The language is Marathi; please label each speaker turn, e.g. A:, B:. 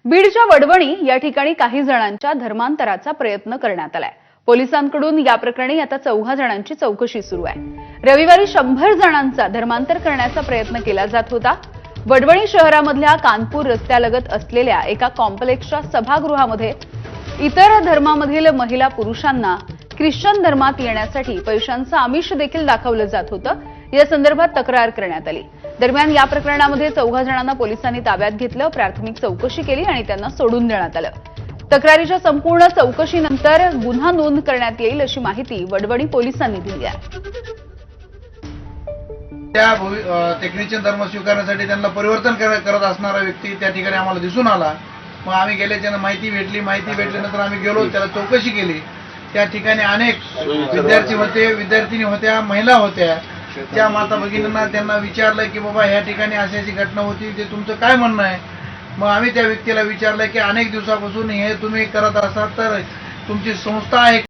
A: बीडच्या वडवणी या ठिकाणी काही जणांच्या धर्मांतराचा प्रयत्न करण्यात आलाय। पोलिसांकडून या प्रकरणी आता 14 जणांची चौकशी सुरू आहे। रविवारी 100 जणांचा धर्मांतर करण्याचा प्रयत्न केला जात होता। वडवणी शहरामधल्या कानपूर रस्त्यालगत असलेल्या एका कॉम्प्लेक्सच्या सभागृहामध्ये इतर धर्मामधील महिला पुरुषांना ख्रिश्चन धर्मात येण्यासाठी पैशांचं आमिष देखील दाखवलं जात होतं। या संदर्भात तक्रार करण्यात आली। दरम्यान या प्रकरणामध्ये 14 जणांना पोलिसांनी ताब्यात घेतलं, प्राथमिक चौकशी केली आणि त्यांना सोडून देण्यात आलं। तक्रारीच्या संपूर्ण चौकशीनंतर गुन्हा नोंद करण्यात येईल अशी माहिती वडवणी पोलिसांनी दिली आहे।
B: त्या ख्रिश्चन धर्म स्वीकारण्यासाठी त्यांना परिवर्तन करत असणारा व्यक्ती त्या ठिकाणी आम्हाला दिसून आला। मग आम्ही गेल्याच्या माहिती भेटल्यानंतर आम्ही गेलो, त्याला चौकशी केली। त्या ठिकाणी अनेक विद्यार्थी होते, विद्यार्थिनी होत्या, महिला होत्या। त्या माता भगिनींना त्यांना विचारलं की बाबा ह्या ठिकाणी अशी घटना होती, ते तुमचं काय म्हणणं आहे। मग आम्ही त्या व्यक्तीला विचारलं की अनेक दिवसापासून हे तुम्ही करत असाल तर तुमची संस्था आहे